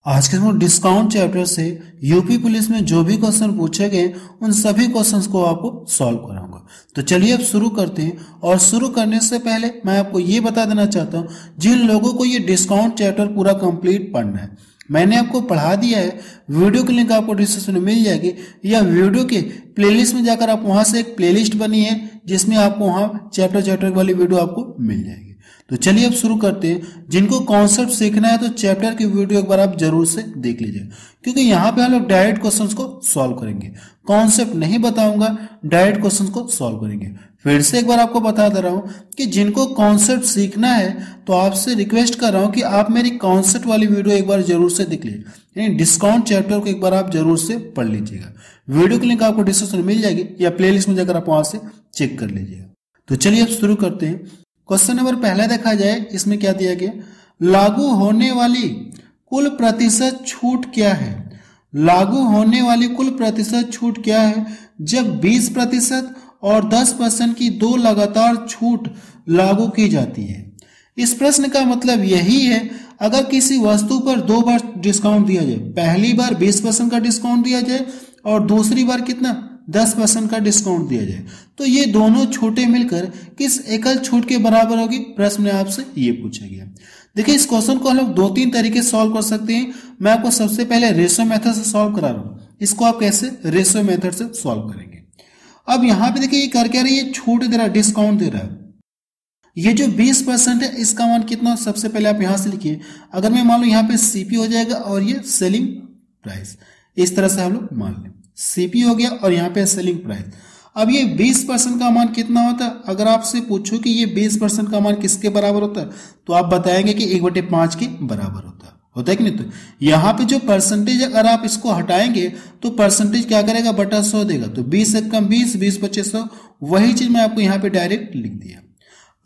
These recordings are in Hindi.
आज के हम डिस्काउंट चैप्टर से यूपी पुलिस में जो भी क्वेश्चन पूछे गए उन सभी क्वेश्चंस को आपको सॉल्व कराऊंगा। तो चलिए अब शुरू करते हैं। और शुरू करने से पहले मैं आपको ये बता देना चाहता हूँ, जिन लोगों को ये डिस्काउंट चैप्टर पूरा कंप्लीट पढ़ना है, मैंने आपको पढ़ा दिया है। वीडियो की लिंक आपको डिस्क्रिप्शन में मिल जाएगी, या वीडियो के प्लेलिस्ट में जाकर आप वहां से एक प्लेलिस्ट बनी है जिसमें आपको वहां चैप्टर वाली वीडियो आपको मिल जाएगी। तो चलिए अब शुरू करते हैं। जिनको कॉन्सेप्ट सीखना है तो चैप्टर की वीडियो एक बार आप जरूर से देख लीजिए, क्योंकि यहाँ पे हम लोग डायरेक्ट क्वेश्चंस को सॉल्व करेंगे। कॉन्सेप्ट नहीं बताऊंगा, डायरेक्ट क्वेश्चंस को सॉल्व करेंगे। फिर से एक बार आपको बता दे रहा हूँ कि जिनको कॉन्सेप्ट सीखना है तो आपसे रिक्वेस्ट कर रहा हूँ कि आप मेरी कॉन्सेप्ट वाली वीडियो एक बार जरूर से देख लीजिए, यानी डिस्काउंट चैप्टर को एक बार आप जरूर से पढ़ लीजिएगा। वीडियो की लिंक आपको डिस्क्रिप्शन में मिल जाएगी, या प्लेलिस्ट में जाकर आप वहां से चेक कर लीजिएगा। तो चलिए अब शुरू करते हैं। क्वेश्चन नंबर पहला देखा जाए, इसमें क्या दिया गया, लागू होने वाली कुल प्रतिशत छूट क्या है। लागू होने वाली कुल प्रतिशत छूट क्या है जब 20% और 10% की दो लगातार छूट लागू की जाती है। इस प्रश्न का मतलब यही है, अगर किसी वस्तु पर 2 बार डिस्काउंट दिया जाए, पहली बार 20% का डिस्काउंट दिया जाए और दूसरी बार कितना 10% का डिस्काउंट दिया जाए, तो ये दोनों छूटें मिलकर किस एकल छूट के बराबर होगी। प्रश्न में आपसे ये पूछा गया। देखिए, इस क्वेश्चन को हम लोग 2-3 तरीके से सॉल्व कर सकते हैं। मैं आपको सबसे पहले रेशियो मेथड से सॉल्व करा रहा हूं। इसको आप कैसे रेशियो मेथड से सॉल्व करेंगे। अब यहाँ पे देखिए, ये कर क्या रही है, छूट दे रहा है, डिस्काउंट दे रहा है। ये जो 20% है, इसका मान कितना, सबसे पहले आप यहां से लिखिए। अगर मैं मान लो यहाँ पे सीपी हो जाएगा और ये सेलिंग प्राइस, इस तरह से हम लोग मान लें। सीपी हो गया और यहाँ पे सेलिंग प्राइस। अब ये 20% का मान कितना होता है। अगर आपसे पूछो कि ये 20% का मान किसके बराबर होता है, तो आप बताएंगे कि 1/5 के बराबर होता है कि नहीं। तो यहाँ पे जो परसेंटेज, अगर आप इसको हटाएंगे तो परसेंटेज क्या करेगा, बटा 100 देगा। तो 20 से कम 20, 20 बचे 100। वही चीज मैं आपको यहाँ पे डायरेक्ट लिख दिया।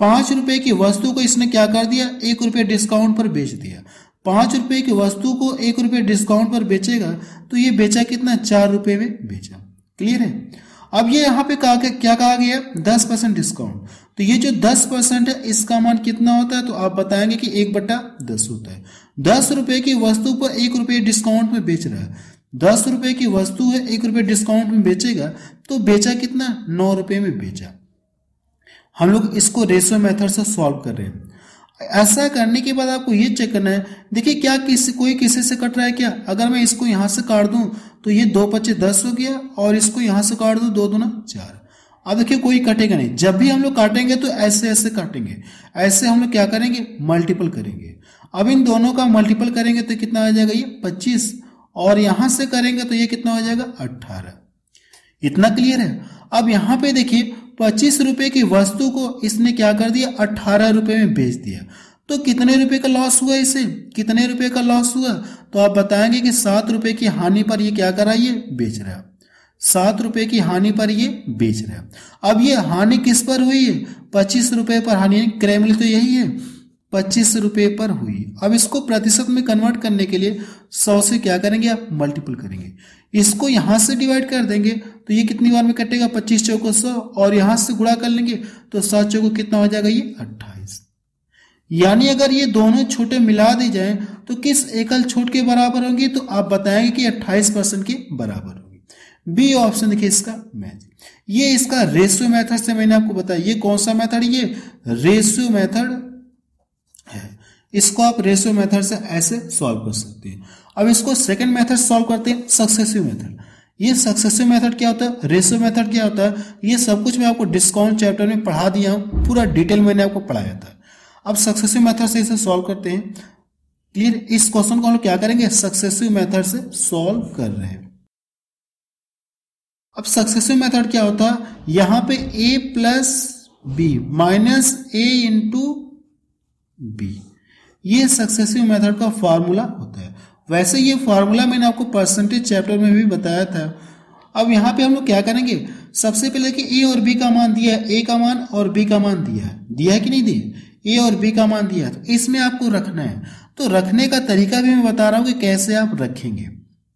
5 रुपए की वस्तु को इसने क्या कर दिया, 1 रुपये डिस्काउंट पर बेच दिया। 5 रुपए की वस्तु को 1 रुपये डिस्काउंट पर बेचेगा तो ये बेचा कितना, 4 रुपए में बेचा। क्लियर है। अब ये यहाँ पे क्या कहा गया, 10% डिस्काउंट। तो ये जो 10% है, इसका मान कितना होता है, तो आप बताएंगे कि 1/10 होता है। 10 रुपए की वस्तु पर 1 रुपये डिस्काउंट में बेच रहा है। 10 रुपए की वस्तु है, 1 रुपये डिस्काउंट में बेचेगा तो बेचा कितना, 9 रुपए में बेचा। हम लोग इसको रेशियो मेथड से सॉल्व कर रहे हैं। ऐसा करने के बाद आपको ये चेक करना है, देखिए क्या कोई किसी से कट रहा है क्या। अगर मैं इसको यहां से काट दूं तो ये 2×5 10 हो गया, और इसको यहां से काट दूं 2×2 4। अब देखिए कोई कटेगा नहीं। जब भी हम लोग काटेंगे तो ऐसे काटेंगे, ऐसे हम लोग क्या करेंगे, मल्टीपल करेंगे। अब इन दोनों का मल्टीपल करेंगे तो कितना आ जाएगा, ये 25, और यहां से करेंगे तो ये कितना हो जाएगा, 18। इतना क्लियर है। अब यहां पे देखिए, 25 रुपए की वस्तु को इसने क्या कर दिया, 18 रुपए में बेच दिया। तो कितने रुपए का लॉस हुआ, इसे कितने रुपए का लॉस हुआ, तो आप बताएंगे कि 7 रुपए की हानि पर ये क्या कर रहा है, ये बेच रहा है। 7 रुपए की हानि पर ये बेच रहा है। अब ये हानि किस पर हुई है, 25 रुपए पर हानि, क्रय मूल्य तो यही है, 25 रुपए पर हुई। अब इसको प्रतिशत में कन्वर्ट करने के लिए 100 से क्या करेंगे, आप मल्टीपल करेंगे। इसको यहां से डिवाइड कर देंगे तो ये कितनी बार में कटेगा, 25 चौको 100, और यहां से गुणा कर लेंगे तो 7 चौको कितना हो जाएगा, ये 28। यानी अगर ये दोनों छूटें मिला दी जाए तो किस एकल छूट के बराबर होंगी, तो आप बताएंगे कि 28% के बराबर होगी। बी ऑप्शन देखिए इसका मैच। ये इसका रेशियो मेथड से मैंने आपको बताया। ये कौन सा मेथड, ये रेशियो मेथड है। इसको आप रेशियो मेथड से ऐसे सॉल्व कर सकते हैं। अब इसको सेकंड मेथड सॉल्व करते हैं, सक्सेसिव मेथड। ये सक्सेसिव मेथड क्या होता है, रेशियो मेथड क्या होता है, ये सब कुछ मैं आपको डिस्काउंट चैप्टर में पढ़ा दिया हूं, पूरा डिटेल मैंने आपको पढ़ाया था। अब सक्सेसिव मेथड से इसे सॉल्व करते हैं। क्लियर। इस क्वेश्चन को हम लोग क्या करेंगे, सक्सेसिव मेथड से सॉल्व कर रहे हैं। अब सक्सेसिव मेथड क्या होता है, यहां पे a plus B minus a into B, ये सक्सेसिव मेथड का फॉर्मूला होता है। वैसे ये फॉर्मूला मैंने आपको परसेंटेज चैप्टर में भी बताया था। अब यहाँ पे हम लोग क्या करेंगे, सबसे पहले कि ए और बी का मान दिया है, ए का मान और बी का मान दिया है कि नहीं दिया, ए और बी का मान दिया है, तो इसमें आपको रखना है। तो रखने का तरीका भी मैं बता रहा हूं कि कैसे आप रखेंगे,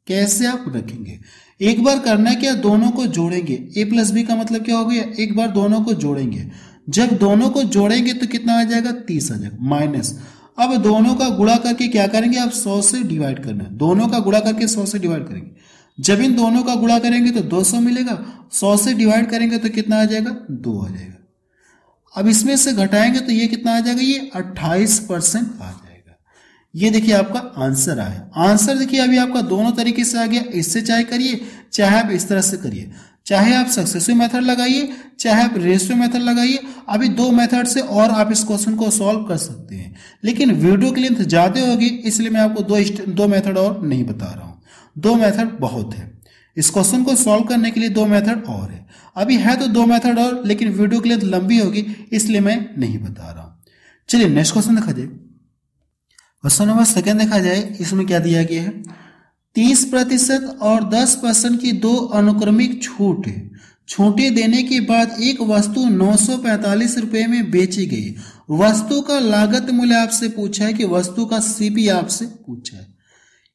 कैसे आप रखेंगे। एक बार करना है क्या, दोनों को जोड़ेंगे। ए प्लस बी का मतलब क्या हो गया, एक बार दोनों को जोड़ेंगे। जब दोनों को जोड़ेंगे तो कितना आ जाएगा, 30 आ जाएगा, माइनस। अब दोनों का गुणा करके क्या करेंगे, आप 100 से डिवाइड करना है। दोनों का गुणा करके 100 से डिवाइड करेंगे। जब इन दोनों का गुणा करेंगे तो 200 मिलेगा, 100 से डिवाइड करेंगे तो कितना आ जाएगा, 2 आ जाएगा। अब इसमें से घटाएंगे तो ये कितना आ जाएगा, ये 28% आ जाएगा। ये देखिए आपका आंसर आया। आंसर देखिए अभी आपका दोनों तरीके से आ गया। इससे चाहे करिए, चाहे आप इस तरह से करिए, चाहे आप सक्सेसिव मेथड लगाइए, चाहे आप रेशियो मेथड लगाइए। अभी 2 मेथड से और आप इस क्वेश्चन को सॉल्व कर सकते हैं, लेकिन वीडियो की लेंथ ज्यादा होगी, इसलिए मैं आपको दो मेथड और नहीं बता रहा हूं। 2 मेथड बहुत है। इस क्वेश्चन को सॉल्व करने के लिए 2 मेथड और है। अभी है तो 2 मेथड और, लेकिन वीडियो की लेंथ लंबी होगी, इसलिए मैं नहीं बता रहा हूं। चलिए नेक्स्ट क्वेश्चन देखा जाए। क्वेश्चन नंबर 2 देखा जाए। इसमें क्या दिया गया है, 30% और 10% की 2 अनुक्रमिक छूट है। छूटें देने के बाद एक वस्तु 945 रुपए में बेची गई। वस्तु का लागत मूल्य आपसे पूछा है कि वस्तु का सीपी आपसे पूछा है,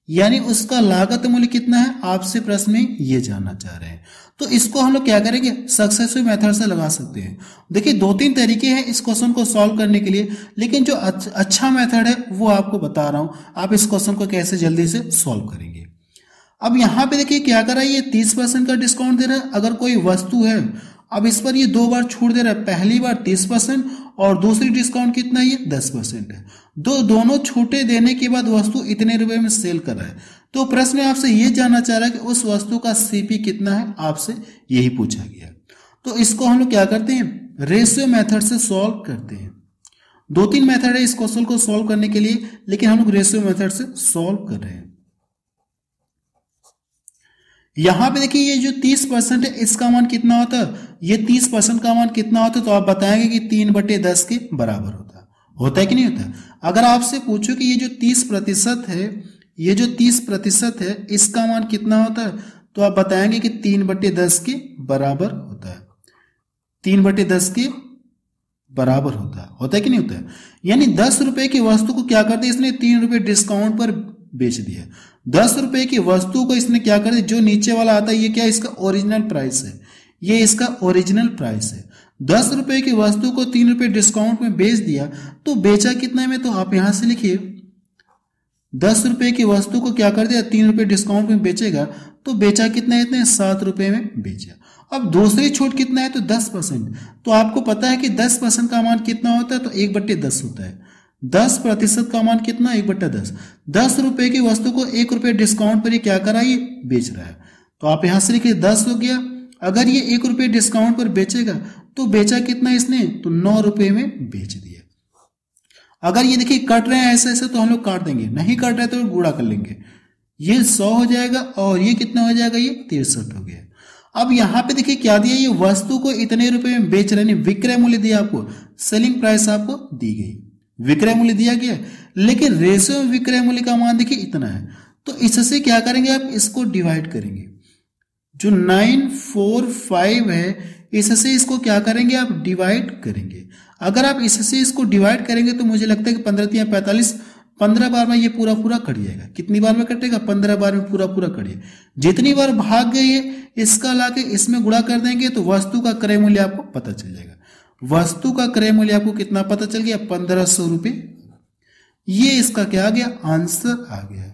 यानी उसका लागत मूल्य कितना है, आपसे प्रश्न में ये जानना चाह रहे हैं। तो इसको हम लोग क्या करेंगे, सक्सेसिव मेथड से लगा सकते हैं। देखिए 2-3 तरीके हैं इस क्वेश्चन को सॉल्व करने के लिए, लेकिन जो अच्छा मेथड है वो आपको बता रहा हूं। आप इस क्वेश्चन को कैसे जल्दी से सॉल्व करेंगे। अब यहां पे देखिए क्या कर रहा है, ये 30% का डिस्काउंट दे रहा है। अगर कोई वस्तु है, अब इस पर ये 2 बार छूट दे रहा है। पहली बार 30% और दूसरी डिस्काउंट कितना है, ये 10% है। दोनों छूटे देने के बाद वस्तु इतने रुपए में सेल कर रहा है। तो प्रश्न आपसे ये जानना चाह रहा है कि उस वस्तु का सीपी कितना है, आपसे यही पूछा गया। तो इसको हम लोग क्या करते हैं, रेशियो मेथड से सॉल्व करते हैं। 2-3 मेथड है इस क्वेश्चन को सॉल्व करने के लिए, लेकिन हम लोग रेशियो मेथड से सॉल्व कर रहे हैं। यहां पे देखिए ये जो 30% है, इसका मान कितना होता है, ये 30% का मान कितना होता है, तो आप बताएंगे कि 3/10 के बराबर होता है कि नहीं होता है। अगर आपसे पूछो कि ये जो 30% है, ये जो 30% है, इसका मान कितना होता है, तो आप बताएंगे कि 3/10 के बराबर होता है। 3/10 के बराबर होता है कि नहीं होता है। यानी 10 रुपए की वस्तु को क्या कर दिया इसने, 3 रुपए डिस्काउंट पर बेच दिया। 10 रुपए की वस्तु को इसने क्या कर दिया, जो नीचे वाला आता है ये क्या, इसका ओरिजिनल प्राइस है, ये इसका ओरिजिनल प्राइस है। 10 रुपए की वस्तु को 3 रुपए डिस्काउंट में बेच दिया, तो बेचा कितने में, तो आप यहां से लिखिए 10 रुपए की वस्तु को क्या कर दिया, 3 रुपए डिस्काउंट में बेचेगा, तो बेचा कितना है, इतने 7 रुपए में बेचा। अब दूसरी छूट कितना है, तो 10%। तो आपको पता है कि 10% का मान कितना होता है, तो 1/10 होता है। 10% का मान कितना, 1/10। 10 रुपए की वस्तु को 1 रुपए डिस्काउंट पर ये क्या करा, ये बेच रहा है। तो आप यहां से लिखिए 10 हो गया। अगर ये 1 रुपए डिस्काउंट पर बेचेगा, तो बेचा कितना इसने, तो 9 रुपए में बेच दिया। अगर ये देखिए कट रहे हैं ऐसे ऐसे, तो हम लोग काट देंगे, नहीं कट रहे तो गुणा कर लेंगे। ये 100 हो जाएगा और ये कितना हो जाएगा, ये 63 हो गया। अब यहां पे देखिए क्या दिया, ये वस्तु को इतने रुपए में बेच रहे हैं, विक्रय मूल्य दिया आपको, सेलिंग प्राइस आपको दी गई, विक्रय मूल्य दिया गया, लेकिन रेशियो में विक्रय मूल्य का मान देखिए इतना है। तो इससे क्या करेंगे, आप इसको डिवाइड करेंगे। जो 945 है, इससे इसको क्या करेंगे, आप डिवाइड करेंगे। अगर आप इससे इसको डिवाइड करेंगे तो मुझे लगता है कि 15 × 45, 15 बार में ये पूरा कट जाएगा। कितनी बार में कटेगा, 15 बार में पूरा कटिए। जितनी बार भाग गई है, इसका लाके इसमें गुणा कर देंगे, तो वस्तु का क्रय मूल्य आपको पता चल जाएगा। वस्तु का क्रय मूल्य आपको कितना पता चल गया, 1500 रुपए। ये इसका क्या आ गया, आंसर आ गया।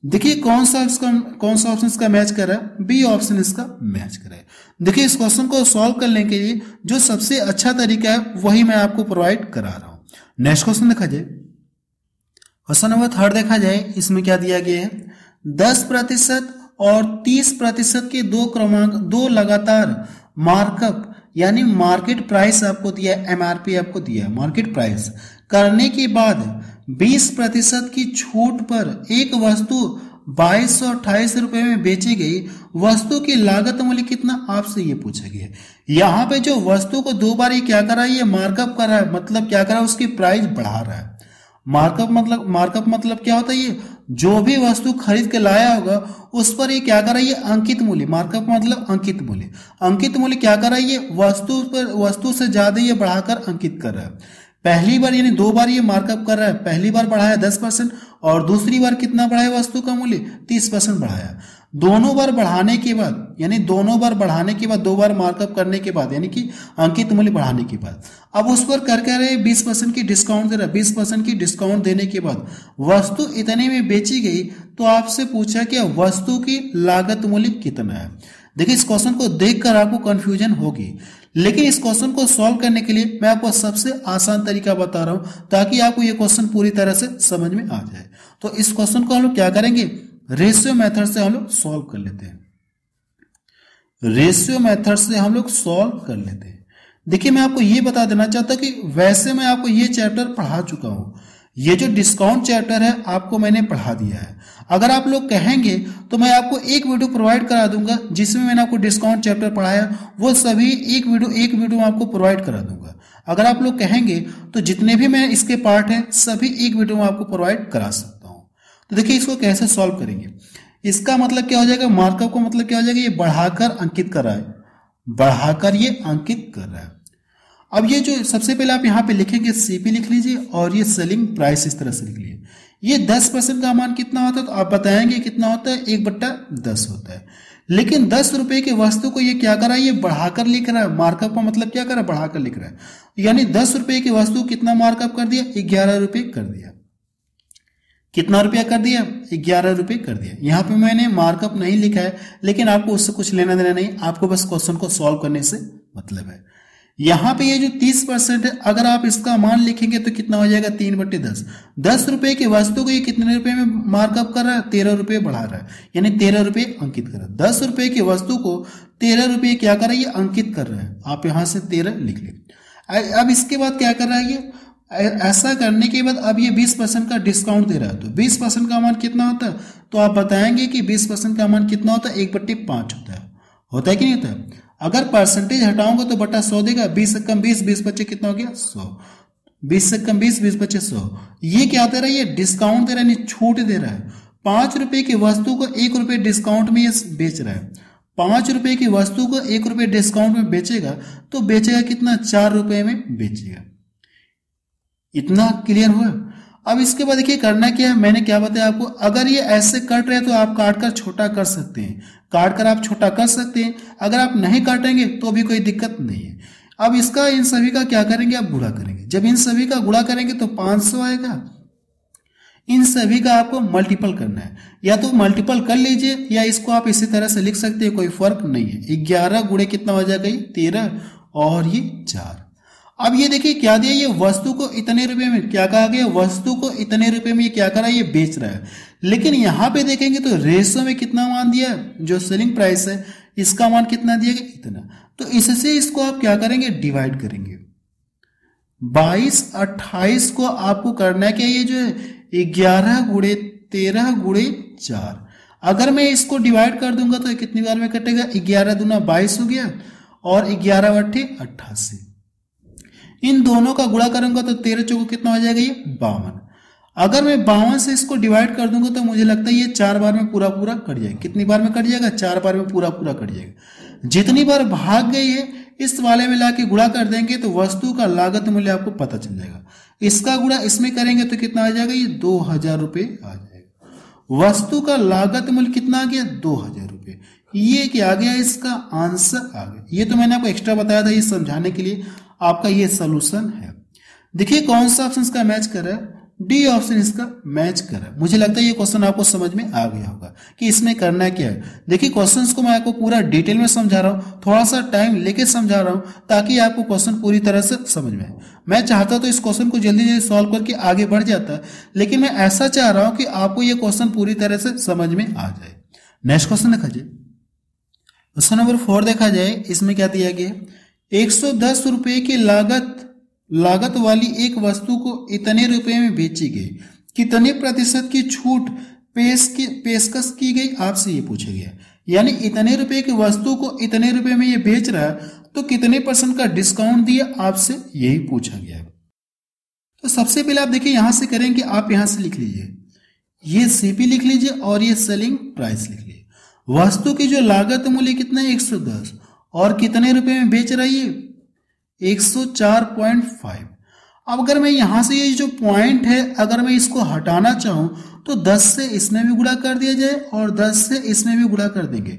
देखिए कौन सा ऑप्शन इसका मैच कर रहा है, बी ऑप्शन इसका मैच कर रहा है। देखिए इस क्वेश्चन को सॉल्व करने के लिए जो सबसे अच्छा तरीका है वही मैं आपको प्रोवाइड करा रहा हूं। नेक्स्ट क्वेश्चन देखा जाए। क्वेश्चन नंबर 3 देखा जाए। इसमें क्या दिया गया है, 10% और 30% के दो लगातार मार्कअप यानी मार्केट प्राइस आपको दिया है, एमआरपी आपको दिया है, मार्केट प्राइस करने के बाद 20% की छूट पर एक वस्तु 2228 रुपए में बेची गई। वस्तु की लागत मूल्य कितना, आपसे ये पूछा गया। यहाँ पे जो वस्तु को 2 बार ये क्या कर रहा है, ये मार्कअप कर रहा है, मतलब क्या कर रहा है, उसकी प्राइस बढ़ा रहा है। मार्कअप मतलब क्या होता है, ये जो भी वस्तु खरीद के लाया होगा उस पर ये क्या कर रहा है, ये अंकित मूल्य, मार्कअप मतलब अंकित मूल्य। अंकित मूल्य क्या कर रहा है, ये वस्तु से ज्यादा ये बढ़ाकर अंकित कर रहा है। पहली बार यानी 2 बार ये मार्कअप कर रहा है, पहली बार बढ़ाया 10% और दूसरी बार कितना बढ़ाया वस्तु का मूल्य 30% बढ़ाया। दोनों बार बढ़ाने के बाद यानी दोनों बार बढ़ाने के बाद 2 बार मार्कअप करने के बाद यानी कि अंकित मूल्य बढ़ाने के बाद अब उस पर कर क्या रहे 20% की डिस्काउंट दे रहा है। 20% की डिस्काउंट देने के बाद वस्तु इतने में बेची गई तो आपसे पूछा कि वस्तु की लागत मूल्य कितना है। देखिए इस क्वेश्चन को देखकर आपको कंफ्यूजन होगी, लेकिन इस क्वेश्चन को सॉल्व करने के लिए मैं आपको सबसे आसान तरीका बता रहा हूं ताकि आपको ये क्वेश्चन पूरी तरह से समझ में आ जाए। तो इस क्वेश्चन को हम लोग क्या करेंगे, रेशियो मेथड से हम लोग सॉल्व कर लेते हैं। रेशियो मेथड से हम लोग सॉल्व कर लेते हैं। देखिए मैं आपको ये बता देना चाहता हूं कि वैसे मैं आपको ये चैप्टर पढ़ा चुका हूं, ये जो डिस्काउंट चैप्टर है आपको मैंने पढ़ा दिया है। अगर आप लोग कहेंगे तो मैं आपको एक वीडियो प्रोवाइड करा दूंगा जिसमें मैंने आपको डिस्काउंट चैप्टर पढ़ाया, वो सभी एक वीडियो मैं आपको प्रोवाइड करा दूंगा। अगर आप लोग कहेंगे तो जितने भी मैं इसके पार्ट हैं सभी एक वीडियो में आपको प्रोवाइड करा सकता हूं। तो देखिए इसको कैसे सॉल्व करेंगे, इसका मतलब क्या हो जाएगा, मार्कअप का मतलब क्या हो जाएगा, ये बढ़ाकर अंकित कर रहा है, बढ़ाकर ये अंकित कर रहा है। अब ये जो सबसे पहले आप यहाँ पे लिखेंगे सीपी लिख लीजिए और ये सेलिंग प्राइस इस तरह से लिख लीजिए। ये 10% का मान कितना होता है तो आप बताएंगे कितना होता है, 1/10 होता है। लेकिन 10 रुपए की वस्तु को ये क्या कर रहा है, ये बढ़ाकर लिख रहा है। मार्कअप का मतलब क्या कर रहा है, बढ़ाकर लिख रहा है। यानी 10 रुपए की वस्तु कितना मार्कअप कर दिया, 11 रुपए कर दिया। कितना रुपया कर दिया, 11 रुपए कर दिया। यहाँ पे मैंने मार्कअप नहीं लिखा है, लेकिन आपको उससे कुछ लेना देना नहीं, आपको बस क्वेश्चन को सॉल्व करने से मतलब है। यहाँ पे ये जो 30% है, अगर आप इसका मान लिखेंगे तो कितना हो जाएगा, 3/10। 10 रुपए की वस्तु को ये कितने रुपए में मार्कअप कर रहा है, 13 रुपए बढ़ा रहा है, यानी 13 रुपए अंकित कर रहा है। 10 रुपए की वस्तु को 13 रुपए क्या कर रहा है, ये अंकित कर रहा है। आप यहां से 13 लिख ले। अब इसके बाद क्या कर रहा है, ये ऐसा करने के बाद अब ये 20% का डिस्काउंट दे रहा है। तो 20% का मान कितना होता है, तो आप बताएंगे कि 20% का मान कितना होता है, 1/5 होता है कि नहीं होता है। अगर परसेंटेज हटाऊंगा तो बटा 100 देगा। 20 से कम 20, 20 बच्चे कितना हो गया, 100। 20 से कम 20, 20 बच्चे 100। ये क्या दे रहा है, ये डिस्काउंट दे रहा है, छूट दे रहा है। 5 रुपए की वस्तु को 1 रुपए डिस्काउंट में ये बेच रहा है। 5 रुपए की वस्तु को 1 रुपए डिस्काउंट में बेचेगा तो बेचेगा कितना, 4 रुपए में बेचेगा। इतना क्लियर हुआ। अब इसके बाद देखिए करना क्या है, मैंने क्या बताया आपको, अगर ये ऐसे कट रहे तो आप काट कर छोटा कर सकते हैं, काट कर आप छोटा कर सकते हैं। अगर आप नहीं काटेंगे तो भी कोई दिक्कत नहीं है। अब इसका इन सभी का क्या करेंगे, आप गुणा करेंगे। जब इन सभी का गुणा करेंगे तो 500 आएगा। इन सभी का आपको मल्टीपल करना है, या तो मल्टीपल कर लीजिए या इसको आप इसी तरह से लिख सकते हैं, कोई फर्क नहीं है। 11 गुणे कितना हो जाएगा, 13 और ये 4। अब ये देखिए क्या दिया, ये वस्तु को इतने रुपए में, क्या कहा गया, वस्तु को इतने रुपए में ये क्या कर रहा है, ये बेच रहा है। लेकिन यहां पे देखेंगे तो रेशो में कितना मान दिया, जो सेलिंग प्राइस है इसका मान कितना दिया गया, इतना। तो इससे इसको आप क्या करेंगे, डिवाइड करेंगे। 22, 28 को आपको करना है क्या, ये जो है 11 गुणे 13 गुणे 4। अगर मैं इसको डिवाइड कर दूंगा तो कितनी बार में कटेगा, 11 दूना 22 हो गया और 11 अट्ठे 88। इन दोनों का गुणा करूंगा तो 13 चौको कितना हो जाएगा, ये 52। अगर मैं 52 से इसको डिवाइड कर दूंगा तो मुझे लगता है ये 4 बार में पूरा पूरा कट जाएगा। कितनी बार में कट जाएगा, 4 बार में पूरा पूरा कट जाएगा। जितनी बार भाग गई है इस वाले में लाके गुणा कर देंगे तो वस्तु का लागत मूल्य आपको पता चल जाएगा। इसका गुणा इसमें करेंगे तो कितना आ जाएगा, ये 2000 रुपये आ जाएगा। वस्तु का लागत मूल्य कितना आ गया, 2000 रुपये। ये क्या आ गया, इसका आंसर आ गया। ये तो मैंने आपको एक्स्ट्रा बताया था ये समझाने के लिए, आपका ये सोल्यूशन है। देखिए कौन सा ऑप्शन इसका मैच कर रहा है, डी ऑप्शन इसका मैच कर रहा है। मुझे लगता है ये क्वेश्चन आपको समझ में आ गया होगा कि इसमें करना क्या है। देखिए क्वेश्चंस को मैं आपको पूरा डिटेल में समझा रहा हूँ, थोड़ा सा टाइम लेके समझा रहा हूँ ताकि आपको क्वेश्चन पूरी तरह से समझ में आए। मैं चाहता तो इस क्वेश्चन को जल्दी जल्दी सॉल्व करके आगे बढ़ जाता, लेकिन मैं ऐसा चाह रहा हूँ कि आपको ये क्वेश्चन पूरी तरह से समझ में आ जाए। नेक्स्ट क्वेश्चन देखा जाए, क्वेश्चन नंबर 4 देखा जाए। इसमें क्या दिया गया, 110 रुपए की लागत वाली एक वस्तु को इतने रुपए में बेची गई, कितने प्रतिशत की छूट पेशकश की गई, आपसे ये पूछा गया। यानी इतने रुपए की वस्तु को इतने रुपए में ये बेच रहा है तो कितने % का डिस्काउंट दिया, आपसे यही पूछा गया है। तो सबसे पहले आप देखिए यहां से करेंगे, आप यहां से लिख लीजिए, ये सीपी लिख लीजिए और ये सेलिंग प्राइस लिख लीजिए। वस्तु की जो लागत मूल्य कितना है, 110 और कितने रुपए में बेच रहा है, ये 104.5। अब अगर मैं यहाँ से ये जो पॉइंट है अगर मैं इसको हटाना चाहूं तो 10 से इसमें भी गुणा कर दिया जाए और 10 से इसमें भी गुणा कर देंगे,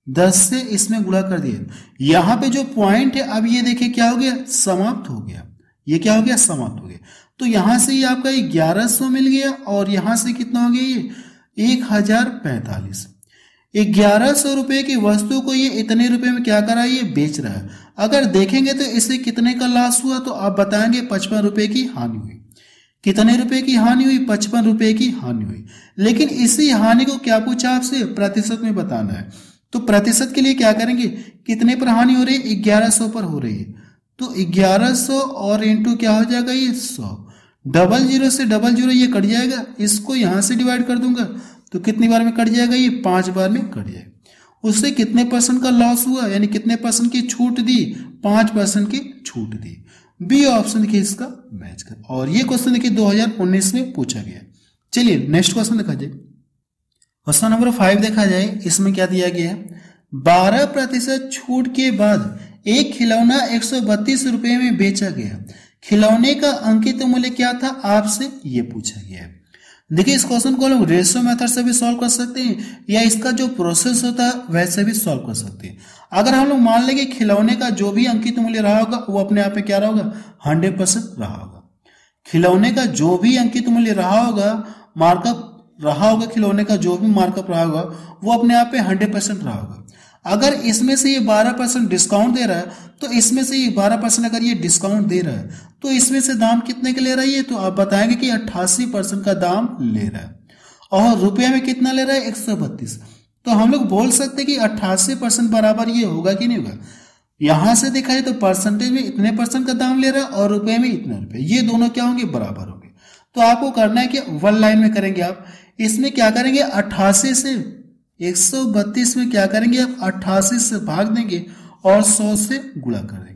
10 से इसमें गुणा कर दिए। यहाँ पे जो पॉइंट है अब ये देखिए क्या हो गया, समाप्त हो गया। ये क्या हो गया, समाप्त हो गया। तो यहाँ से ये आपका 1100 मिल गया और यहाँ से कितना हो गया, ये 1045। 1100 रुपए की वस्तु को ये इतने रुपए में क्या करा, ये बेच रहा है। अगर देखेंगे तो इसे कितने का लॉस हुआ, तो आप बताएंगे 55 रुपए की हानि हुई। कितने रुपए की हानि हुई, 55 रुपए की हानि हुई। लेकिन इसी हानि को क्या पूछा आपसे, प्रतिशत में बताना है। तो प्रतिशत के लिए क्या करेंगे, कितने पर हानि हो रही है, 1100 पर हो रही है। तो 1100 और इंटू क्या हो जाएगा, ये 100। 00 से 00 ये कट जाएगा, इसको यहां से डिवाइड कर दूंगा तो कितनी बार में कट जाएगा, ये 5 बार में कट जाएगा। उससे कितने परसेंट का लॉस हुआ, यानी कितने परसेंट की छूट दी, 5% की छूट दी। बी ऑप्शन देखिए इसका मैच कर। और ये क्वेश्चन देखिए 2019 में पूछा गया। चलिए नेक्स्ट क्वेश्चन देखा जाए। क्वेश्चन नंबर 5 देखा जाए, इसमें क्या दिया गया है, 12% छूट के बाद एक खिलौना 132 रुपए में बेचा गया। खिलौने का अंकित मूल्य क्या था, आपसे ये पूछा गया है। देखिए इस क्वेश्चन को हम रेशियो मेथड से भी सॉल्व कर सकते हैं या इसका जो प्रोसेस होता है वैसे भी सॉल्व कर सकते हैं। अगर हम लोग मान लेंगे खिलौने का जो भी अंकित मूल्य रहा होगा वो अपने आप पे क्या रहा होगा, 100% रहा होगा। खिलौने का जो भी अंकित मूल्य रहा होगा, मार्कअप रहा होगा, खिलौने का जो भी मार्कअप रहा होगा वो अपने आप पे 100% रहा होगा। अगर इसमें से ये 12% डिस्काउंट दे रहा है तो इसमें से ये 12% अगर ये डिस्काउंट दे रहा है तो इसमें से दाम कितने का ले रहा है, ये तो आप बताएंगे कि 88% का दाम ले रहा है। और रुपये में कितना ले रहा है, 132। तो हम लोग बोल सकते हैं कि 88% बराबर ये होगा कि नहीं होगा। यहां से देखा जाए तो परसेंटेज में इतने % का दाम ले रहा है और रुपये में इतने रुपए, ये दोनों क्या होंगे, बराबर होंगे। तो आपको करना है कि वन लाइन में करेंगे आप। इसमें क्या करेंगे, 88 से 132 में क्या करेंगे आप, 88 से भाग देंगे और 100 से गुणा कर देंगे।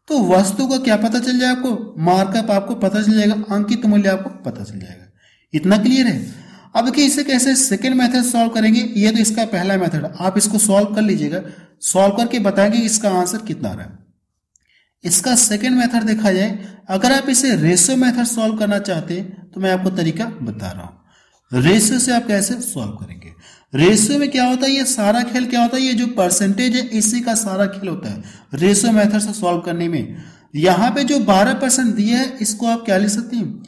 तो वस्तु का क्या पता चल जाएगा आपको, मार्कअप आपको पता चल जाएगा, अंकित मूल्य आपको पता चल जाएगा। इतना क्लियर है। अब देखिए इसे कैसे सेकंड मेथड सॉल्व करेंगे, ये तो इसका पहला मेथड, आप इसको सॉल्व कर लीजिएगा। सॉल्व करके बताएंगे इसका आंसर कितना आ रहा है। इसका सेकंड मेथड देखा जाए, अगर आप इसे रेशियो मेथड सॉल्व करना चाहते हैं तो मैं आपको तरीका बता रहा हूं। रेशियो से आप कैसे सॉल्व करेंगे। रेशियो में क्या होता है, ये सारा खेल क्या होता है, ये जो परसेंटेज है इसी का सारा खेल होता है रेशियो मेथड से सॉल्व करने में। यहाँ पे जो 12% दिया है इसको आप क्या लिख सकते हैं,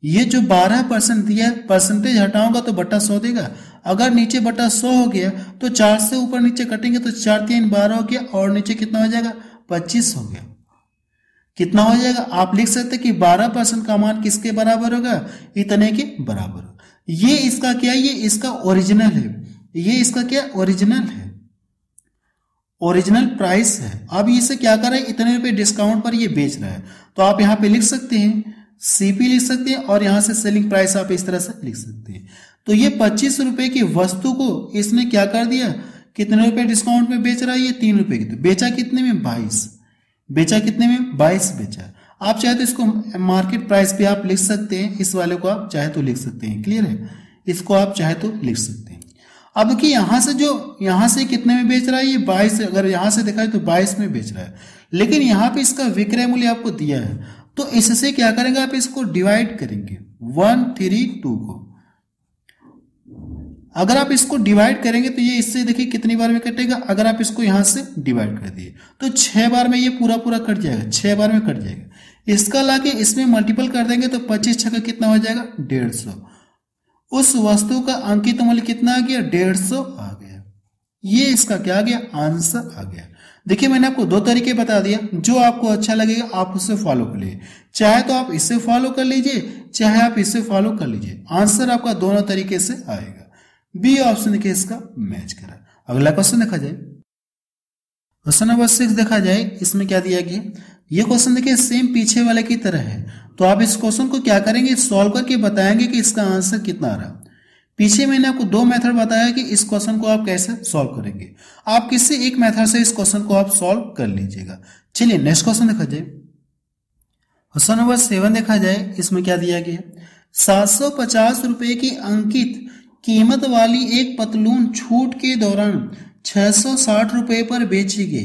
ये जो 12% दिया है परसेंटेज हटाऊंगा तो बटा 100 देगा। अगर नीचे बटा 100 हो गया तो 4 से ऊपर नीचे कटेंगे तो 4 3 12 हो गया और नीचे कितना हो जाएगा, 25 हो गया। कितना हो जाएगा, आप लिख सकते हैं कि 12% का मान किसके बराबर होगा, इतने के बराबर होगा। ये इसका क्या है, ये इसका ओरिजिनल है, ये इसका क्या ओरिजिनल है, ओरिजिनल प्राइस है। अब इसे क्या कर रहा है, इतने रुपए डिस्काउंट पर ये बेच रहा है। तो आप यहाँ पे लिख सकते हैं सीपी लिख सकते हैं और यहां से सेलिंग प्राइस आप इस तरह से लिख सकते हैं। तो ये 25 रुपए की वस्तु को इसने क्या कर दिया, कितने रुपए डिस्काउंट में बेच रहा है, ये 3 रुपए की। तो बेचा कितने में, 22। बेचा कितने में, 22 बेचा। आप चाहे तो इसको मार्केट प्राइस पे आप लिख सकते हैं, इस वाले को आप चाहे तो लिख सकते हैं। क्लियर है, इसको आप चाहे तो लिख सकते हैं। अब देखिए यहां से जो यहां से कितने में बेच रहा है, ये 22। अगर यहां से देखा है तो 22 में बेच रहा है, लेकिन यहां पे इसका विक्रय मूल्य आपको दिया है। तो इससे क्या करेंगे, आप इसको डिवाइड करेंगे 132 को। अगर आप इसको डिवाइड करेंगे तो ये इससे देखिए कितनी बार में कटेगा, अगर आप इसको यहां से डिवाइड कर दिए तो 6 बार में ये पूरा पूरा कट जाएगा, 6 बार में कट जाएगा। इसका लाके इसमें मल्टीपल कर देंगे तो 25 छक्का कितना हो जाएगा, 150। उस वस्तु का अंकित मूल्य कितना आ गया, 150 आ गया। ये इसका क्या आ गया, आंसर आ गया। देखिए मैंने आपको 2 तरीके बता दिया, जो आपको अच्छा लगेगा आप उससे फॉलो कर लीजिए। चाहे तो आप इससे फॉलो कर लीजिए, चाहे आप इससे फॉलो कर लीजिए, आंसर आपका दोनों तरीके से आएगा। बी ऑप्शन देखिए इसका मैच करा। अगला क्वेश्चन देखा जाए, क्वेश्चन नंबर 6 देखा जाए, इसमें क्या दिया गया। ये क्वेश्चन देखिए सेम पीछे वाले की तरह है। तो आप इस क्वेश्चन को क्या करेंगे, सॉल्व करके बताएंगे कि इसका आंसर कितना आ रहा। पीछे मैंने आपको 2 मेथड बताया कि इस क्वेश्चन को आप कैसे सॉल्व करेंगे। आप किसी एक मेथड से इस क्वेश्चन को आप सॉल्व कर लीजिएगा। चलिए नेक्स्ट क्वेश्चन देखा जाए, क्वेश्चन नंबर 7 देखा जाए। इसमें क्या दिया गया, 750 रुपए की अंकित कीमत वाली एक पतलून छूट के दौरान 660 रुपए पर बेची गई।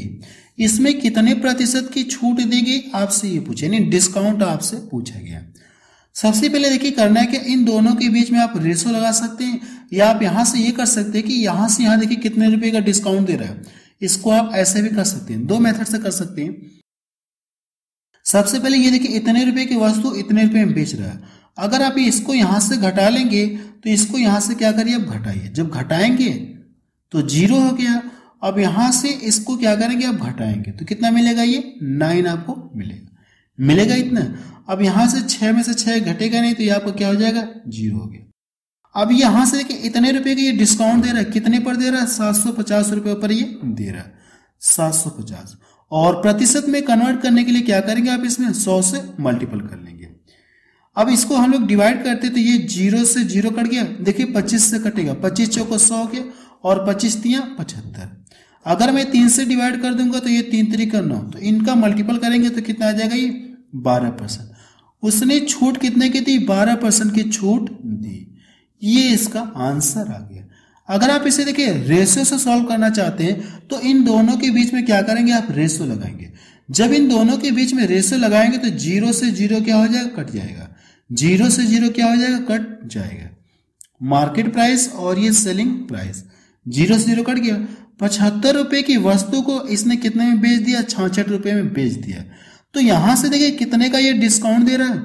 इसमें कितने प्रतिशत की छूट दी गई आपसे ये पूछे, यानी डिस्काउंट आपसे पूछा गया। सबसे पहले देखिए करना है कि इन दोनों के बीच में आप रेशो लगा सकते हैं, या आप यहां से ये कर सकते हैं कि यहां से यहां देखिए कितने रुपए का डिस्काउंट दे रहा है। इसको आप ऐसे भी कर सकते हैं, दो मेथड से कर सकते हैं। सबसे पहले ये देखिए इतने रुपए की वस्तु इतने रुपए में बेच रहा है। अगर आप इसको यहां से घटा लेंगे तो इसको यहां से क्या करिए, आप घटाइए। जब घटाएंगे तो 0 हो गया। अब यहां से इसको क्या करेंगे, आप घटाएंगे तो कितना मिलेगा, ये 9 आपको मिलेगा इतना। अब यहां से 6 में से 6 घटेगा नहीं तो ये आपको क्या हो जाएगा, 0 हो गया। अब यहां से देखिए इतने रुपए का ये डिस्काउंट दे रहा है, कितने पर दे रहा है, 750 रुपए पर ये दे रहा है, 750। और प्रतिशत में कन्वर्ट करने के लिए क्या करेंगे, आप इसमें 100 से मल्टीपल कर लेंगे। अब इसको हम लोग डिवाइड करते तो ये 0 से 0 कट गया, देखिए 25 से कटेगा, 25 चौको 100 हो गया और 25 तिया 75। अगर मैं 3 से डिवाइड कर दूंगा तो ये 3 3 9, तो इनका मल्टीपल करेंगे तो कितना आ जाएगा, ये 12%। उसने छूट कितने की दी, 12% की छूट दी। ये इसका आंसर आ गया। अगर आप इसे देखिए रेशियो से सॉल्व करना चाहते हैं तो इन दोनों के बीच में क्या करेंगे, आप रेशियो लगाएंगे। जब इन दोनों के बीच में रेशियो लगाएंगे तो 0 से 0 क्या हो जाएगा, कट जाएगा। 0 से 0 क्या हो जाएगा, कट जाएगा। मार्केट प्राइस और ये सेलिंग प्राइस, 0 से 0 कट गया। 75 रुपए की वस्तु को इसने कितने में बेच दिया, 66 रुपए में बेच दिया। तो यहां से देखिए कितने का ये डिस्काउंट दे रहा है,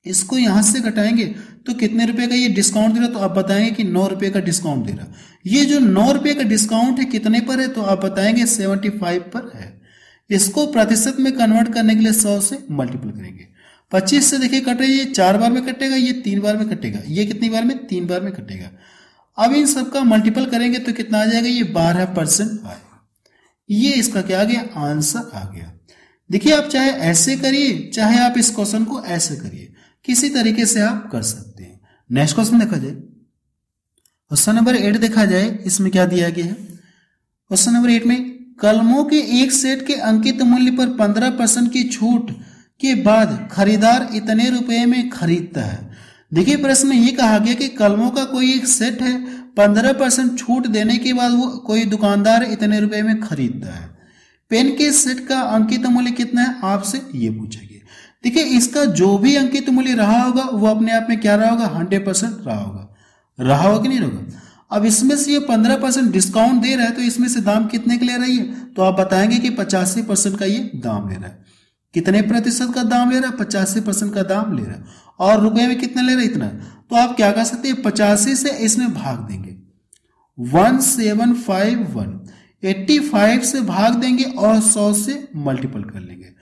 इसको यहां से घटाएंगे तो कितने रुपए का ये डिस्काउंट दे रहा है, तो आप बताएंगे कि 9 रुपए का डिस्काउंट दे रहा है। ये जो 9 रुपए का डिस्काउंट है कितने पर है, तो आप बताएंगे 75 पर है। इसको प्रतिशत में कन्वर्ट करने के लिए 100 से मल्टीपल करेंगे। 25 से देखिए कटे, ये 4 बार में कटेगा, ये 3 बार में कटेगा, ये कितनी बार में, 3 बार में कटेगा। अब इन सबका मल्टीपल करेंगे तो कितना आ जाएगा, ये 12% आएगा। ये इसका क्या आ गया, आंसर आ गया। देखिए आप चाहे ऐसे करिए चाहे आप इस क्वेश्चन को ऐसे करिए, किसी तरीके से आप कर सकते हैं। नेक्स्ट क्वेश्चन देखा जाए, क्वेश्चन नंबर 8 देखा जाए, इसमें क्या दिया गया है। क्वेश्चन नंबर 8 में कलमों के एक सेट के अंकित मूल्य पर 15% की छूट के बाद खरीदार इतने रुपए में खरीदता है। देखिए प्रश्न में ये कहा गया कि कलमों का कोई एक सेट है, 15% छूट देने के बाद वो कोई दुकानदार इतने रुपए में खरीदता है। पेन के सेट का अंकित मूल्य कितना है, आपसे ये पूछा गया। देखिए इसका जो भी अंकित मूल्य रहा होगा वो अपने आप में क्या रहा होगा, 100% रहा होगा कि नहीं होगा। अब इसमें से ये 15% डिस्काउंट दे रहा है तो इसमें से दाम कितने का ले रही है, तो आप बताएंगे कि 85% का ये दाम ले रहा है। कितने प्रतिशत का दाम ले रहा है, 85% का दाम ले रहा है। और रुपए में कितना ले रहा है, इतना। तो आप क्या कर सकते हैं, 85 से इसमें भाग देंगे, 1751, 85 से भाग देंगे और 100 से मल्टीपल कर लेंगे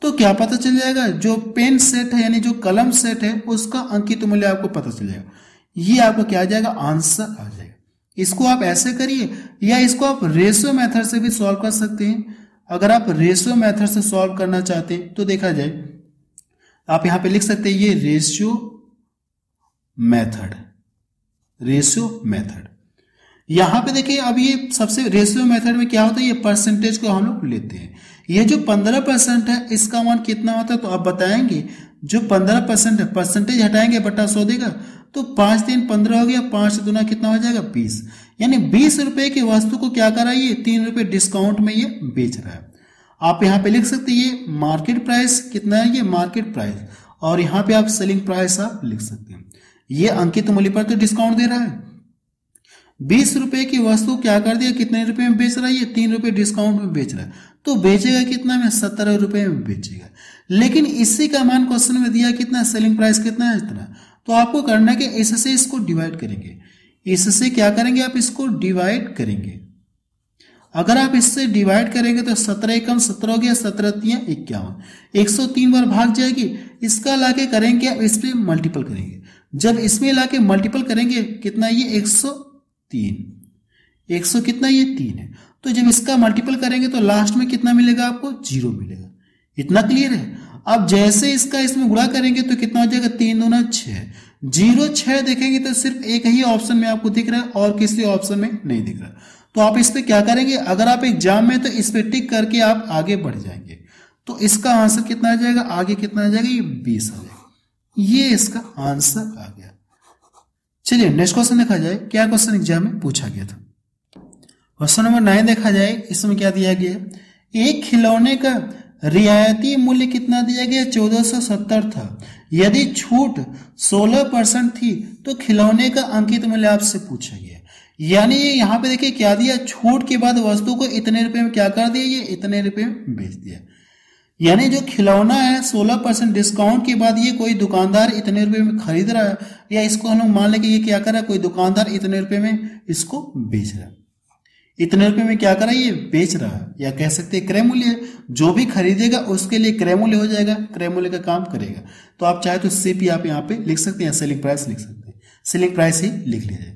तो क्या पता चल जाएगा, जो पेन सेट है यानी जो कलम सेट है उसका अंकित मूल्य आपको पता चल जाएगा। ये आपको क्या आ जाएगा, आंसर आ जाएगा। इसको आप ऐसे करिए या इसको आप रेशियो मेथड से भी सॉल्व कर सकते हैं। अगर आप रेशियो मेथड से सॉल्व करना चाहते हैं तो देखा जाए आप यहां पे लिख सकते हैं ये रेशियो मेथड। यहां पे देखिए अब ये सबसे रेशियो मेथड में क्या होता है, ये परसेंटेज को हम लोग लेते हैं। ये जो 15% है इसका मान कितना होता है, तो आप बताएंगे जो 15% है, परसेंटेज हटाएंगे बटा 100 देगा तो 5 3 15 हो गया, 5 दूना कितना हो जाएगा 20। यानी 20 रुपए की वस्तु को क्या करा, ये 3 रुपए डिस्काउंट में ये बेच रहा है। आप यहाँ पे लिख सकते हैं ये मार्केट प्राइस कितना है, ये मार्केट प्राइस, और यहाँ पे आप सेलिंग प्राइस आप लिख सकते हैं। ये अंकित मूल्य पर तो डिस्काउंट दे रहा है। 20 रुपए की वस्तु क्या कर दिया, कितने रुपए में बेच रहा है, ये 3 रुपए डिस्काउंट में बेच रहा है तो बेचेगा कितना में, 17 रुपए में बेचेगा। लेकिन इसी का मान क्वेश्चन में दिया कितना, सेलिंग प्राइस कितना है, इतना। तो आपको करना है कि इससे इसको डिवाइड करेंगे। इससे क्या करेंगे, आप इसको डिवाइड करेंगे। अगर आप इससे डिवाइड करेंगे तो 17 एकम 17 हो गया, 17 तिया 51, 103 बार भाग जाएगी। इसका लाके करेंगे आप इस पे मल्टीपल करेंगे। जब इसमें लाके मल्टीपल करेंगे कितना, ये 103, 100 कितना, ये 3 है। तो जब इसका मल्टीपल करेंगे तो लास्ट में कितना मिलेगा आपको, 0 मिलेगा। इतना क्लियर है। अब जैसे इसका इसमें गुणा करेंगे तो कितना हो जाएगा, 3 दूना 6, 0 6 देखेंगे तो सिर्फ एक ही ऑप्शन में आपको दिख रहा है और किसी ऑप्शन में नहीं दिख रहा। तो आप इस पे क्या करेंगे, अगर आप एग्जाम में तो इस पे टिक करके आप आगे बढ़ जाएंगे। तो इसका आंसर कितना आ जाएगा, आगे कितना आ जाएगा, ये 20 आ जाएगा। ये इसका आंसर आ गया। चलिए नेक्स्ट क्वेश्चन देखा जाए, क्या क्वेश्चन एग्जाम में पूछा गया था। क्वेश्चन नंबर 9 देखा जाए, इसमें क्या दिया गया है। एक खिलौने का रियायती मूल्य कितना दिया गया? 1470 था। यदि छूट 16% थी तो खिलौने का अंकित मूल्य आपसे पूछा गया। यानी ये यहाँ पे देखिए क्या दिया, छूट के बाद वस्तु को इतने रुपए में क्या कर दिया, ये इतने रुपए में बेच दिया। यानी जो खिलौना है 16% डिस्काउंट के बाद ये कोई दुकानदार इतने रुपए में खरीद रहा है, या इसको हम लोग मान लें कि ये क्या कर रहा है, कोई दुकानदार इतने रुपए में इसको बेच रहा है। इतने रुपए में क्या कर रहा है, ये बेच रहा है, या कह सकते हैं क्रय मूल्य। जो भी खरीदेगा उसके लिए क्रय मूल्य हो जाएगा, क्रय मूल्य का काम करेगा। तो आप चाहे तो सीपी आप यहाँ पे लिख सकते हैं, सेलिंग प्राइस लिख सकते हैं, सेलिंग प्राइस ही लिख लीजिए।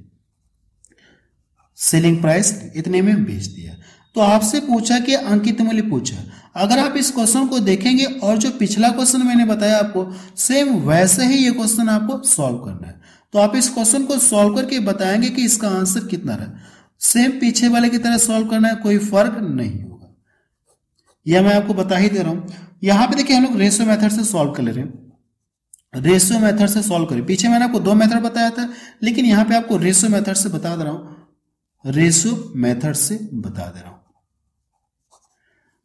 सेलिंग प्राइस इतने में बेच दिया। तो आपसे पूछा कि अंकित मूल्य पूछा। अगर आप इस क्वेश्चन को देखेंगे और जो पिछला क्वेश्चन मैंने बताया आपको, सेम वैसे ही ये क्वेश्चन आपको सॉल्व करना है। तो आप इस क्वेश्चन को सॉल्व करके बताएंगे कि इसका आंसर कितना रहा। सेम पीछे वाले की तरह सॉल्व करना है, कोई फर्क नहीं होगा। यह मैं आपको बता ही दे रहा हूं। यहां पे देखिए हम लोग रेशियो मेथड से सॉल्व कर ले रहे हैं। रेशियो मेथड से सॉल्व करें। पीछे मैंने आपको दो मेथड बताया था, लेकिन यहां पे आपको रेशियो मेथड से बता दे रहा हूं। रेशियो मेथड से बता दे रहा हूं।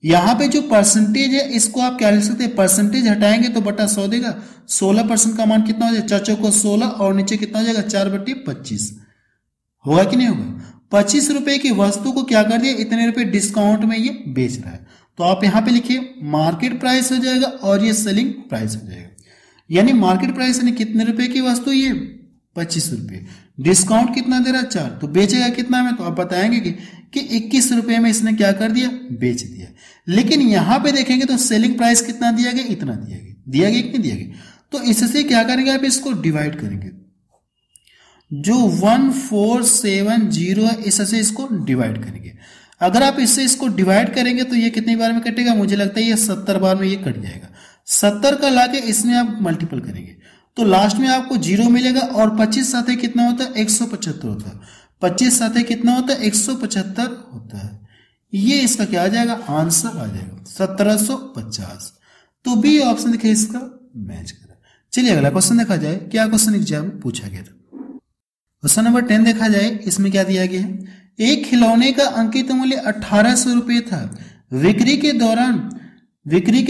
यहां पे जो परसेंटेज है इसको आप क्या लिख सकते हैं, परसेंटेज हटाएंगे तो बटा 100 देगा। 16% का मान कितना हो जाएगा, चाचों को 16 और नीचे कितना हो जाएगा 4/25। होगा कि नहीं होगा। 25 रुपए की वस्तु को क्या कर दिया, इतने रुपए डिस्काउंट में ये बेच रहा है। तो आप यहां पे लिखिए मार्केट प्राइस हो जाएगा और ये सेलिंग प्राइस हो जाएगा। यानी मार्केट प्राइस यानी कितने रुपए की वस्तु, ये 25 रुपए। डिस्काउंट कितना दे रहा है 4, तो बेचेगा कितना में, तो आप बताएंगे कि 21 रुपए में इसने क्या कर दिया, बेच दिया। लेकिन यहां पे देखेंगे तो सेलिंग प्राइस कितना दिया गया, इतना दिया गया। दिया गया कि नहीं दिया गया। तो इससे क्या करेंगे, आप इसको डिवाइड करेंगे। जो 1470 है इससे इसको डिवाइड करेंगे। अगर आप इससे इसको डिवाइड करेंगे तो ये कितनी बार में कटेगा, मुझे लगता है ये 70 बार में ये कट जाएगा। 70 का लाके इसमें आप मल्टीपल करेंगे तो लास्ट में आपको 0 मिलेगा। और 25 साथ कितना होता है, 175 होता है। 25 साथ कितना होता है, 175 होता है। ये इसका क्या आ जाएगा, आंसर आ जाएगा 1750। तो बी ऑप्शन देखिए इसका मैच करा। चलिए अगला क्वेश्चन देखा जाए, क्या क्वेश्चन एग्जाम में पूछा गया था। क्वेश्चन नंबर 10 देखा जाए, इसमें क्या दिया गया है, एक खिलौने का अंकित मूल्य 1800 रुपये था। बिक्री के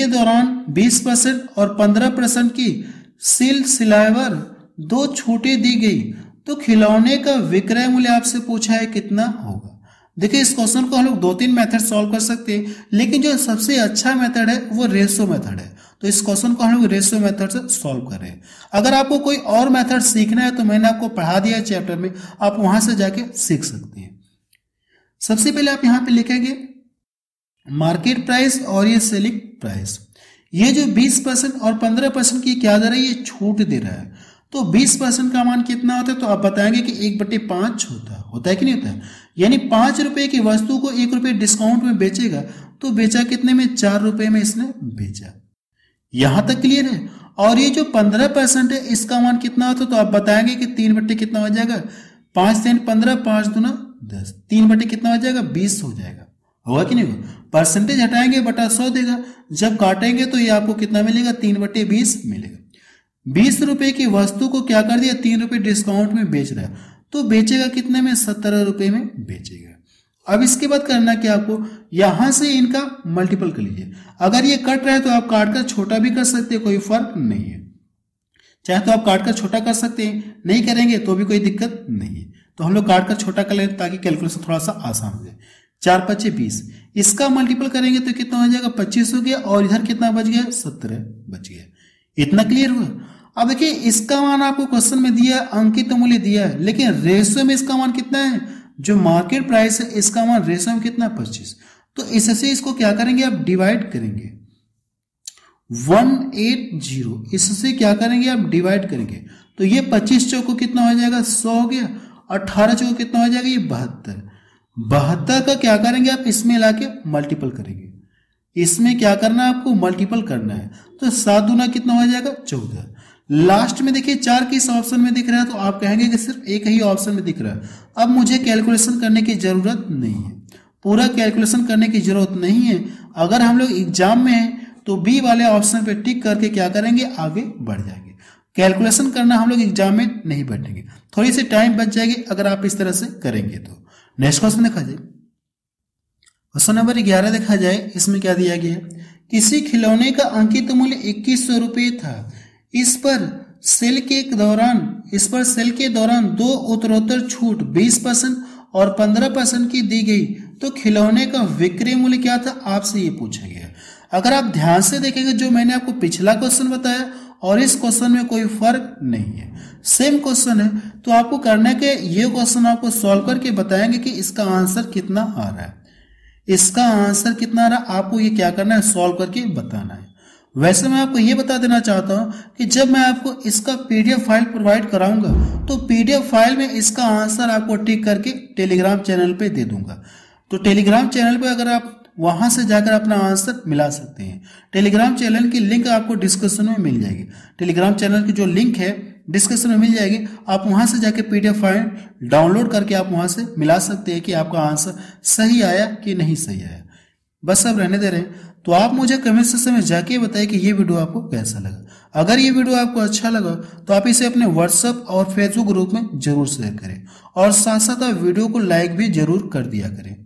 दौरान 20% और 15% की सिलसिलावर दो छूटें दी गई, तो खिलौने का विक्रय मूल्य आपसे पूछा है कितना होगा। देखिए इस क्वेश्चन को हम लोग 2-3 मेथड सॉल्व कर सकते हैं, लेकिन जो सबसे अच्छा मेथड है वो रेशियो मेथड है। तो इस क्वेश्चन को हम लोग रेशियो मेथड से सॉल्व कर रहे हैं। अगर आपको कोई और मेथड सीखना है तो मैंने आपको पढ़ा दिया है चैप्टर में, आप वहां से जाके सीख सकते हैं। सबसे पहले आप यहां पे लिखेंगे मार्केट प्राइस और ये सेलिंग प्राइस। ये जो 20% और 15% की क्या दे रहा है, ये छूट दे रहा है। तो 20% का मान कितना होता है, तो आप बताएंगे कि 1/5 होता है कि नहीं होता है। यानी 5 रुपए की वस्तु को 1 रुपए डिस्काउंट में बेचेगा, तो बेचा कितने में, 4 रुपए में इसने बेचा। यहां तक क्लियर है। और ये जो 15% है इसका मान कितना होता है, तो आप बताएंगे कि 3 कितना हो जाएगा, 5 3 15, 5 दूना 10, 3 कितना हो जाएगा, 20 हो जाएगा। होगा कि नहीं होगा। परसेंटेज हटाएंगे बटा 100 देगा, जब काटेंगे तो ये आपको कितना मिलेगा, 3/20 मिलेगा। 20 रुपए की वस्तु को क्या कर दिया, 3 रुपए डिस्काउंट में बेच रहा है, तो बेचेगा कितने में, 17 रुपए में बेचेगा। अब इसके बाद करना क्या, आपको यहां से इनका मल्टीपल कर लीजिए। अगर ये कट रहा है तो आप काट कर छोटा भी कर सकते हैं, कोई फर्क नहीं है। चाहे तो आप काट कर छोटा कर सकते हैं, नहीं करेंगे तो भी कोई दिक्कत नहीं है। तो हम लोग काट कर छोटा कर लेंगे ताकि कैलकुलेशन थोड़ा सा आसान हो जाए। 4 5 20, इसका मल्टीपल करेंगे तो कितना हो जाएगा, 25 हो गया। और इधर कितना बच गया, 17 बच गया। इतना क्लियर हुआ। अब देखिए इसका मान आपको क्वेश्चन में दिया, अंकित मूल्य दिया है, लेकिन रेशियो में इसका मान कितना है, जो मार्केट प्राइस है इसका मान रेशियो में कितना, 25। तो इससे इसको क्या करेंगे, आप डिवाइड करेंगे। 180 इससे क्या करेंगे, आप डिवाइड करेंगे। तो ये 25 चौको कितना हो जाएगा, 100 हो गया। 18 चौको कितना हो जाएगा, ये 72। 72 का क्या करेंगे, आप इसमें लाके मल्टीपल करेंगे। इसमें क्या करना है, आपको मल्टीपल करना है। तो 7 दूना कितना हो जाएगा, 14। लास्ट में देखिए 4 किस ऑप्शन में दिख रहा है, तो आप कहेंगे कि सिर्फ एक ही ऑप्शन में दिख रहा है। अब मुझे कैलकुलेशन करने की जरूरत नहीं है, पूरा कैलकुलेशन करने की जरूरत नहीं है। अगर हम लोग एग्जाम में हैं तो बी वाले ऑप्शन पे टिक करके क्या करेंगे, आगे बढ़ जाएंगे। कैलकुलेशन करना हम लोग एग्जाम में नहीं बैठेंगे, थोड़ी सी टाइम बच जाएगी अगर आप इस तरह से करेंगे तो। नेक्स्ट क्वेश्चन देखा जाए। क्वेश्चन नंबर 11 देखा जाए, इसमें क्या दिया गया है? किसी खिलौने का अंकित मूल्य 2100 रुपये था। इस पर सेल के दौरान दो उत्तरोत्तर छूट 20% और 15% की दी गई, तो खिलौने का विक्रय मूल्य क्या था, आपसे ये पूछा गया। अगर आप ध्यान से देखेंगे, जो मैंने आपको पिछला क्वेश्चन बताया और इस क्वेश्चन में कोई फर्क नहीं है, सेम क्वेश्चन है। तो आपको करना है कि ये क्वेश्चन आपको सॉल्व करके बताएंगे कि इसका आंसर कितना आ रहा है। इसका आंसर कितना आ रहा है आपको ये क्या करना है, सॉल्व करके बताना है। वैसे मैं आपको ये बता देना चाहता हूं कि जब मैं आपको इसका पीडीएफ फाइल प्रोवाइड कराऊंगा, तो पीडीएफ फाइल में इसका आंसर आपको टिक करके टेलीग्राम चैनल पे दे दूंगा। तो टेलीग्राम चैनल पे अगर आप वहां से जाकर अपना आंसर मिला सकते हैं। टेलीग्राम चैनल की लिंक आपको डिस्क्रिप्शन में मिल जाएगी। टेलीग्राम चैनल की जो लिंक है डिस्क्रिप्शन में मिल जाएगी। आप वहां से जाके पीडीएफ फाइल डाउनलोड करके आप वहां से मिला सकते हैं कि आपका आंसर सही आया कि नहीं सही आया। बस अब रहने दे रहे हैं, तो आप मुझे कमेंट सेक्शन में जाके बताएं कि ये वीडियो आपको कैसा लगा। अगर ये वीडियो आपको अच्छा लगा तो आप इसे अपने व्हाट्सएप और फेसबुक ग्रुप में जरूर शेयर करें और साथ साथ आप वीडियो को लाइक भी जरूर कर दिया करें।